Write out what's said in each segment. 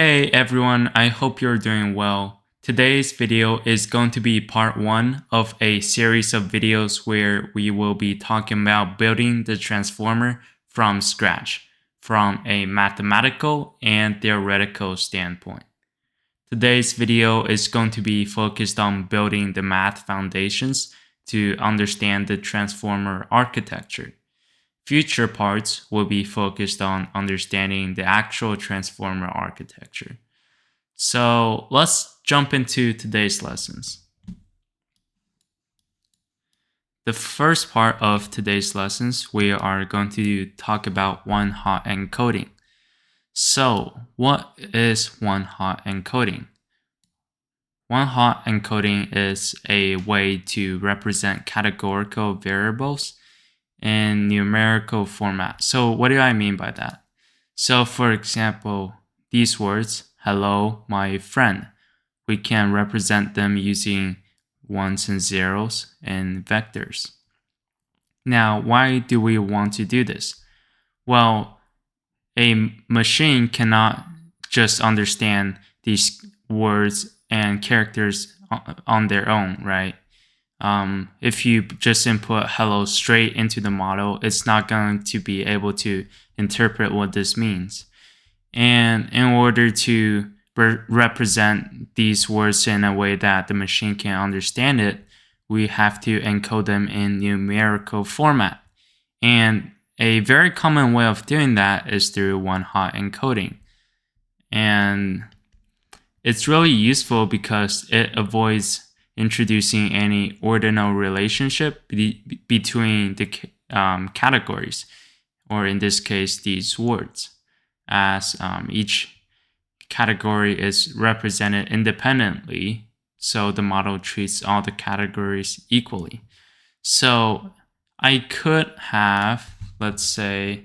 Hey everyone, I hope you're doing well. Today's video is going to be part 1 of a series of videos where we will be talking about building the transformer from scratch, from a mathematical and theoretical standpoint. Today's video is going to be focused on building the math foundations to understand the transformer architecture. Future parts will be focused on understanding the actual transformer architecture. So let's jump into today's lessons. The first part of today's lessons, we are going to talk about OneHot Encoding. So what is OneHot Encoding? OneHot Encoding is a way to represent categorical variables in numerical format. So what do I mean by that? So for example, these words, hello, my friend, we can represent them using ones and zeros and vectors. Now, why do we want to do this? Well, a machine cannot just understand these words and characters on their own, right? If you just input hello straight into the model, it's not going to be able to interpret what this means. And in order to represent these words in a way that the machine can understand it, we have to encode them in numerical format. And a very common way of doing that is through OneHot Encoding. And it's really useful because it avoids introducing any ordinal relationship between the categories, or in this case, these words, as each category is represented independently, so the model treats all the categories equally. So I could have, let's say,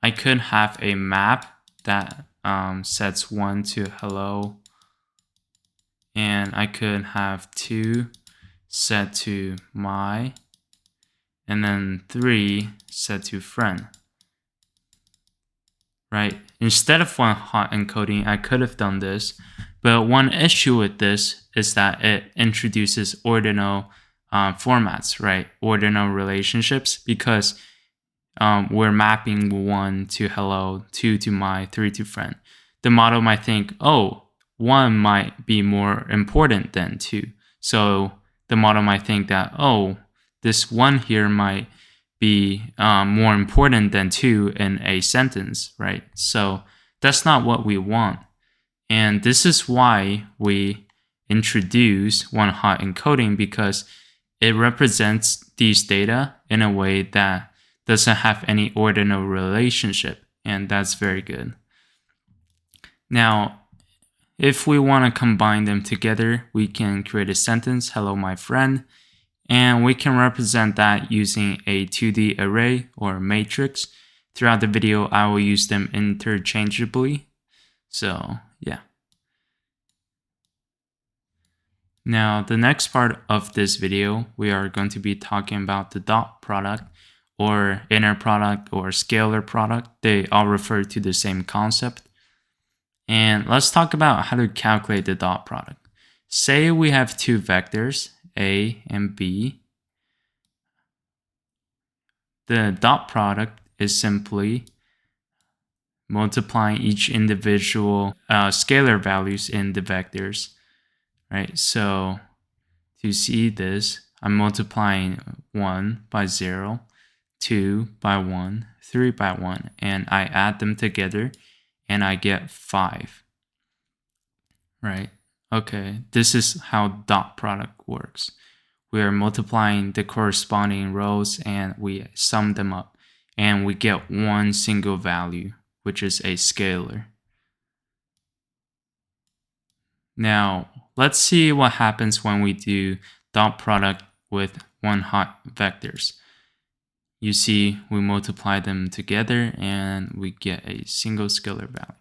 I could have a map that sets 1 to hello, and I could have 2 set to my, and then 3 set to friend. Right? Instead of OneHot Encoding, I could have done this, but one issue with this is that it introduces ordinal formats, right? Ordinal relationships, because we're mapping 1 to hello, 2 to my, 3 to friend. The model might think, oh, 1 might be more important than 2. So the model might think that, oh, this 1 here might be more important than 2 in a sentence, right? So that's not what we want. And this is why we introduce OneHot Encoding, because it represents these data in a way that doesn't have any ordinal relationship, and that's very good. Now, if we want to combine them together, we can create a sentence, hello my friend, and we can represent that using a 2D array or matrix. Throughout the video, I will use them interchangeably. So yeah. Now, the next part of this video, we are going to be talking about the dot product, or inner product, or scalar product. They all refer to the same concept. And let's talk about how to calculate the dot product. Say we have 2 vectors, A and B. The dot product is simply multiplying each individual scalar values in the vectors, right? So to see this, I'm multiplying 1 by 0, 2 by 1, 3 by 1, and I add them together and I get 5, right? Okay, this is how dot product works. We are multiplying the corresponding rows and we sum them up, and we get one single value, which is a scalar. Now, let's see what happens when we do dot product with OneHot vectors. You see, we multiply them together and we get a single scalar value.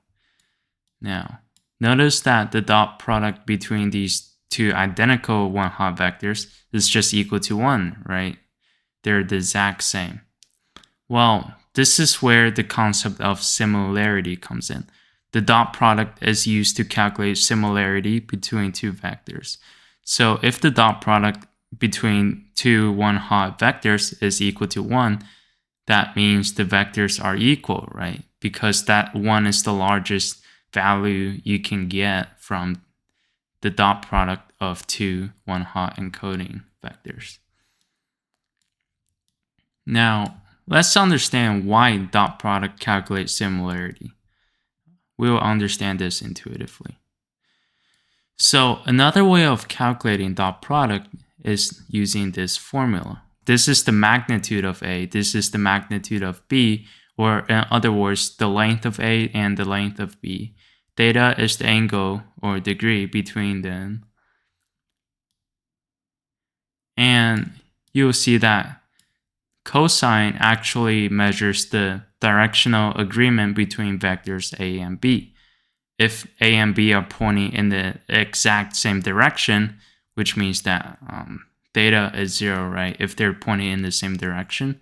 Now, notice that the dot product between these 2 identical OneHot vectors is just equal to 1, right? They're the exact same. Well, this is where the concept of similarity comes in. the dot product is used to calculate similarity between two vectors. So if the dot product between two one-hot vectors is equal to 1, that means the vectors are equal, right? Because that 1 is the largest value you can get from the dot product of two one-hot encoding vectors. Now, let's understand why dot product calculates similarity. We will understand this intuitively. So another way of calculating dot product is using this formula. This is the magnitude of A, this is the magnitude of B, or in other words, the length of A and the length of B. Theta is the angle or degree between them. And you'll see that cosine actually measures the directional agreement between vectors A and B. If A and B are pointing in the exact same direction, which means that theta is 0, right? If they're pointing in the same direction,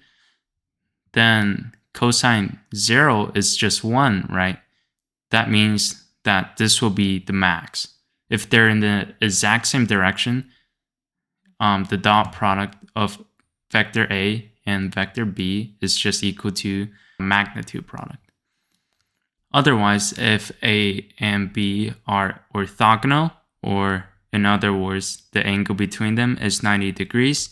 then cosine 0 is just 1, right? That means that this will be the max. If they're in the exact same direction, the dot product of vector A and vector B is just equal to magnitude product. Otherwise, if A and B are orthogonal, or in other words, the angle between them is 90 degrees,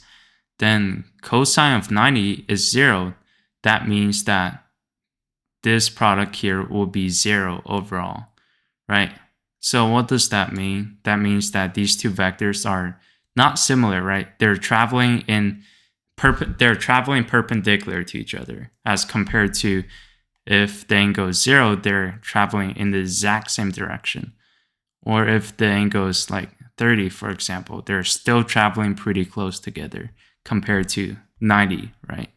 then cosine of 90 is 0. That means that this product here will be 0 overall, right? So what does that mean? That means that these two vectors are not similar, right? They're traveling perpendicular to each other, as compared to if the angle is 0, they're traveling in the exact same direction. Or if the angle is like 30, for example, they're still traveling pretty close together compared to 90, right?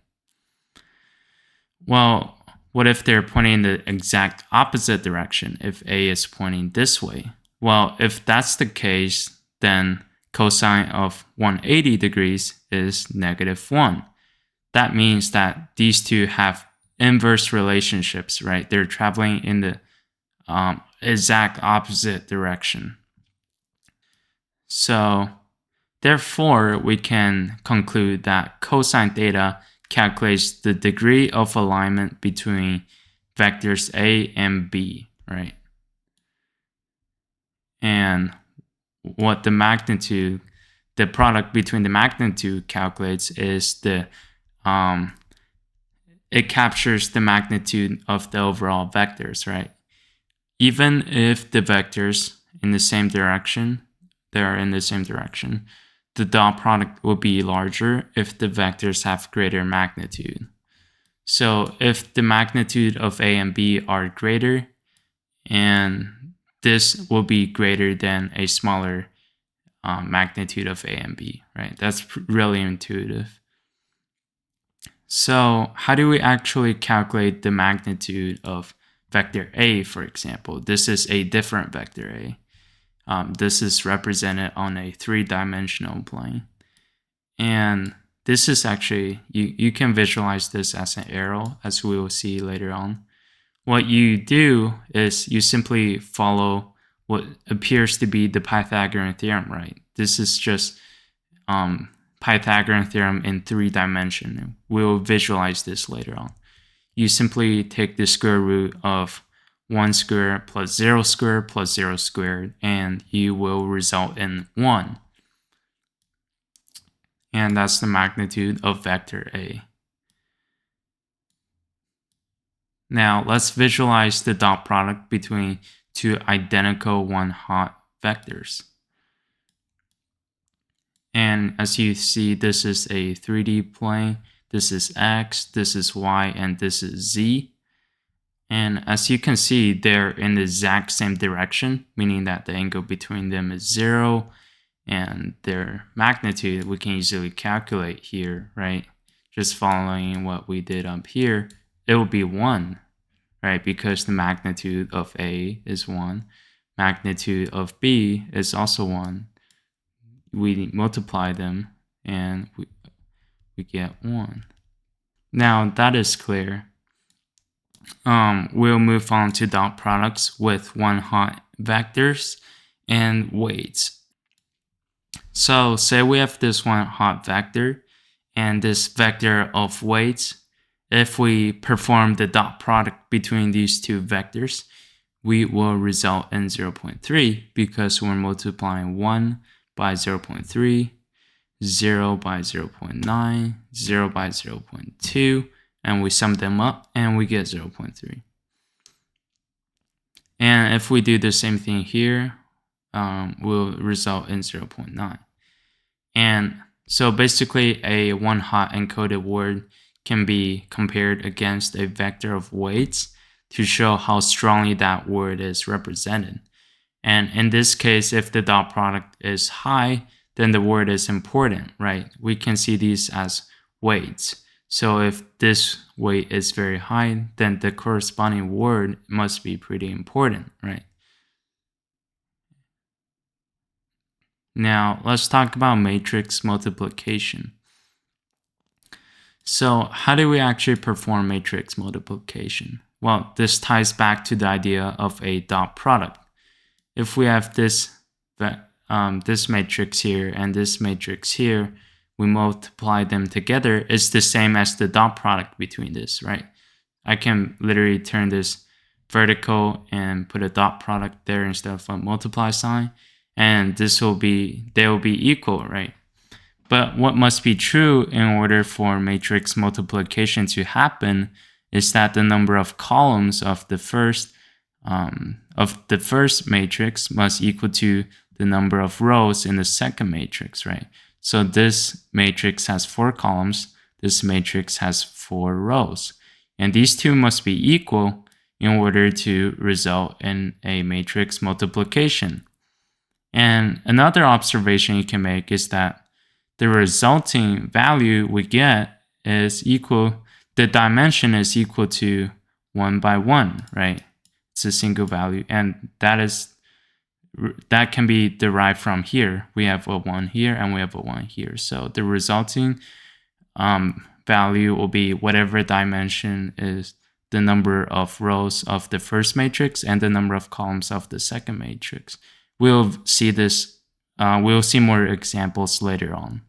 Well, what if they're pointing in the exact opposite direction if A is pointing this way? Well, if that's the case, then cosine of 180 degrees is -1. That means that these two have inverse relationships, right? They're traveling in the exact opposite direction. So therefore, we can conclude that cosine theta calculates the degree of alignment between vectors A and B, right? And what the magnitude, the product between the magnitude calculates is it captures the magnitude of the overall vectors, right? Even if the vectors in the same direction, they are in the same direction, the dot product will be larger if the vectors have greater magnitude. So if the magnitude of A and B are greater, and this will be greater than a smaller magnitude of A and B, right? That's really intuitive. So how do we actually calculate the magnitude of vector A, for example? This is a different vector A. This is represented on a 3-dimensional plane. And this is actually, you can visualize this as an arrow, as we will see later on. What you do is you simply follow what appears to be the Pythagorean theorem, right? This is just Pythagorean theorem in 3 dimensions. We'll visualize this later on. You simply take the square root of 1 squared plus 0 squared plus 0 squared, and you will result in 1. And that's the magnitude of vector A. Now let's visualize the dot product between two identical one-hot vectors. And as you see, this is a 3D plane. This is X, this is Y, and this is Z. And as you can see, they're in the exact same direction, meaning that the angle between them is 0, and their magnitude we can easily calculate here, right? Just following what we did up here, it will be 1, right? Because the magnitude of A is 1, magnitude of B is also 1. We multiply them and we get 1. Now that is clear. we'll move on to dot products with OneHot vectors and weights. So say we have this OneHot vector and this vector of weights. If we perform the dot product between these two vectors, we will result in 0.3 because we're multiplying 1 by 0.3, 0 by 0.9, 0 by 0.2, and we sum them up and we get 0.3. And if we do the same thing here, will result in 0.9. And so basically a OneHot encoded word can be compared against a vector of weights to show how strongly that word is represented. And in this case, if the dot product is high, then the word is important, right? We can see these as weights. So if this weight is very high, then the corresponding word must be pretty important, right? Now, let's talk about matrix multiplication. So how do we actually perform matrix multiplication? Well, this ties back to the idea of a dot product. If we have this matrix here and this matrix here, we multiply them together, it's the same as the dot product between this, right? I can literally turn this vertical and put a dot product there instead of a multiply sign, and they will be equal, right? But what must be true in order for matrix multiplication to happen is that the number of columns of the first matrix must equal to the number of rows in the second matrix, right? So this matrix has 4 columns, this matrix has 4 rows, and these two must be equal in order to result in a matrix multiplication. And another observation you can make is that the resulting value we get is equal, the dimension is equal to 1 by 1, right? It's a single value, and that can be derived from here. We have a 1 here and we have a 1 here. So the resulting value will be whatever dimension is the number of rows of the first matrix and the number of columns of the second matrix. We'll see this, we'll see more examples later on.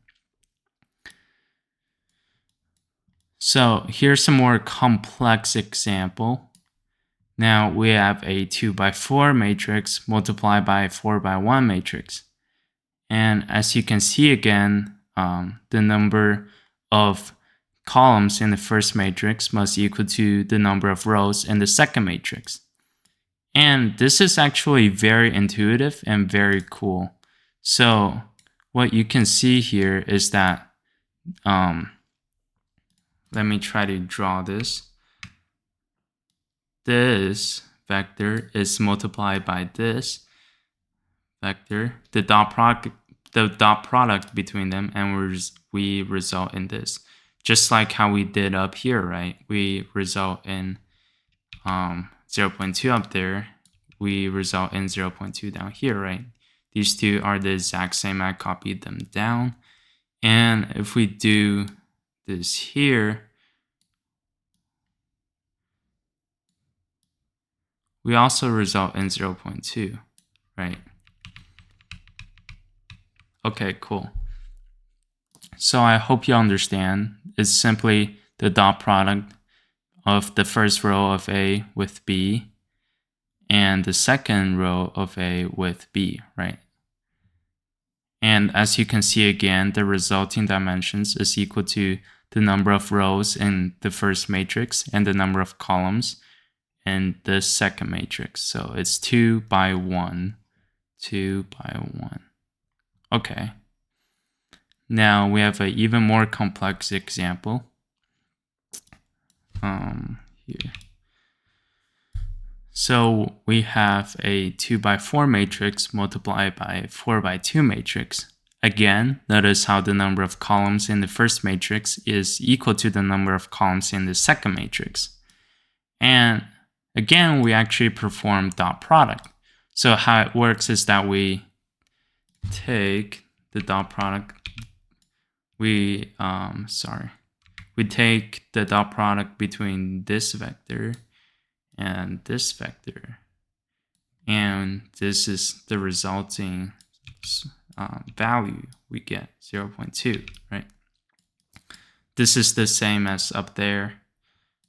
So here's a more complex example. Now we have a 2 by 4 matrix multiplied by a 4 by 1 matrix. And as you can see again, the number of columns in the first matrix must equal to the number of rows in the second matrix. And this is actually very intuitive and very cool. So what you can see here is that, let me try to draw this. This vector is multiplied by this vector, the dot product between them, and we result in this. Just like how we did up here, right? We result in 0.2 up there. We result in 0.2 down here, right? These two are the exact same. I copied them down. And if we do this here, we also result in 0.2, right? Okay, cool. So I hope you understand. It's simply the dot product of the first row of A with B and the second row of A with B, right? And as you can see again, the resulting dimensions is equal to the number of rows in the first matrix and the number of columns in the second matrix. So it's 2 by 1, 2 by 1. Okay. Now we have an even more complex example. Here. So we have a 2 by 4 matrix multiplied by a 4 by 2 matrix. Again, notice how the number of columns in the first matrix is equal to the number of columns in the second matrix. And again, we actually perform dot product. So how it works is that we take the dot product, we take the dot product between this vector and this vector. And this is the resulting value we get, 0.2, right? This is the same as up there.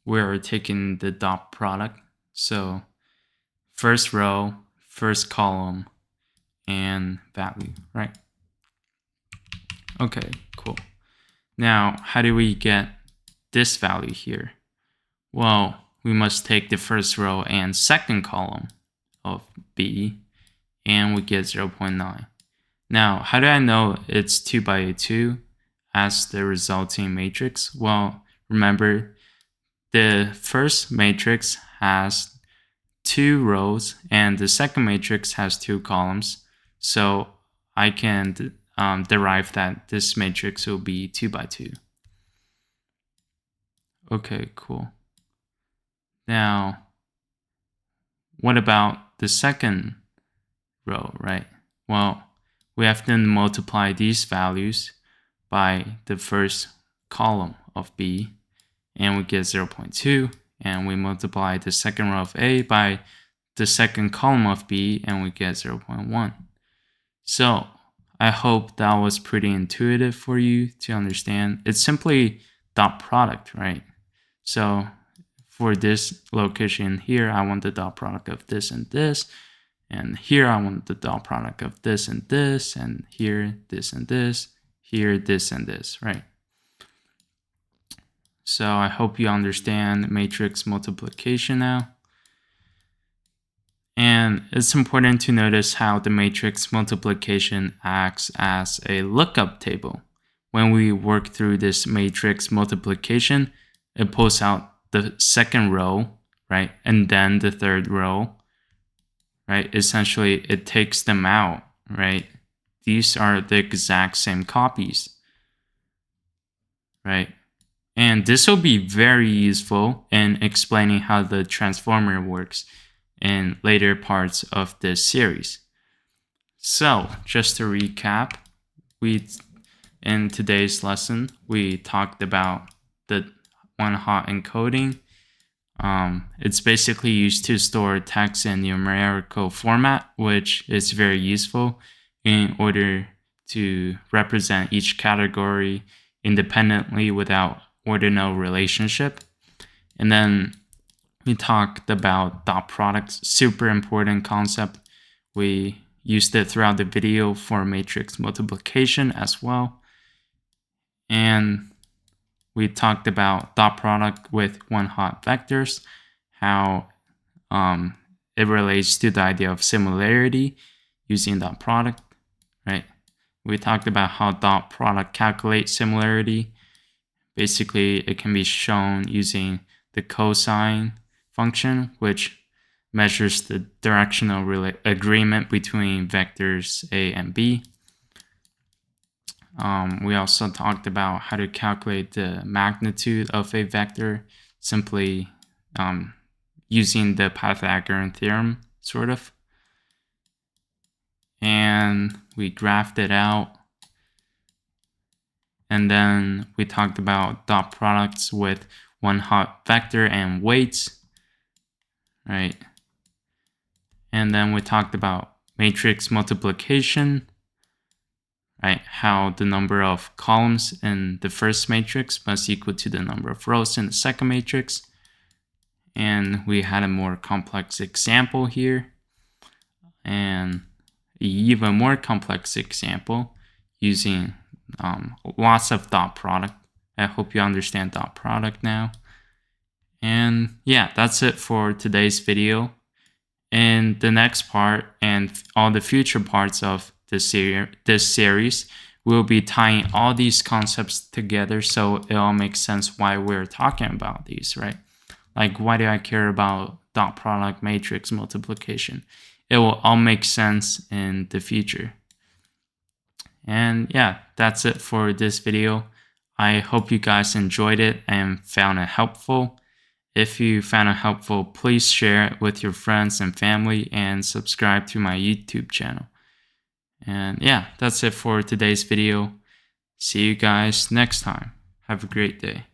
We're taking the dot product. So first row, first column, and value, right? Okay, cool. Now, how do we get this value here? Well, we must take the first row and second column of B, and we get 0.9. Now, how do I know it's 2 by 2 as the resulting matrix? Well, remember, the first matrix has 2 rows, and the second matrix has 2 columns. So I can derive that this matrix will be 2 by 2. Okay, cool. Now, what about the second row, right? Well, we have to multiply these values by the first column of B, and we get 0.2, and we multiply the second row of A by the second column of B, and we get 0.1. So I hope that was pretty intuitive for you to understand. It's simply dot product, right? So for this location here, I want the dot product of this and this. And here I want the dot product of this and this, and here this and this, here this and this, right? So I hope you understand matrix multiplication now. And it's important to notice how the matrix multiplication acts as a lookup table. When we work through this matrix multiplication, it pulls out the second row, right? And then the third row, right? Essentially, it takes them out, right? These are the exact same copies, right? And this will be very useful in explaining how the transformer works in later parts of this series. So, just to recap, in today's lesson, we talked about the OneHot encoding. It's basically used to store text in numerical format, which is very useful in order to represent each category independently without ordinal relationship. And then we talked about dot products, super important concept. We used it throughout the video for matrix multiplication as well. And we talked about dot product with OneHot vectors, how it relates to the idea of similarity using dot product, right? We talked about how dot product calculates similarity. Basically, it can be shown using the cosine function, which measures the directional agreement between vectors A and B. We also talked about how to calculate the magnitude of a vector, simply using the Pythagorean theorem, sort of. And we graphed it out. And then we talked about dot products with OneHot vector and weights, right? And then we talked about matrix multiplication, right? How the number of columns in the first matrix must equal to the number of rows in the second matrix. And we had a more complex example here, and an even more complex example using lots of dot product. I hope you understand dot product now. And yeah, that's it for today's video. In the next part and all the future parts of this series, we'll be tying all these concepts together so it all makes sense why we're talking about these, right? Like, why do I care about dot product matrix multiplication? It will all make sense in the future. And yeah, that's it for this video. I hope you guys enjoyed it and found it helpful. If you found it helpful, please share it with your friends and family and subscribe to my YouTube channel. And yeah, that's it for today's video. See you guys next time. Have a great day.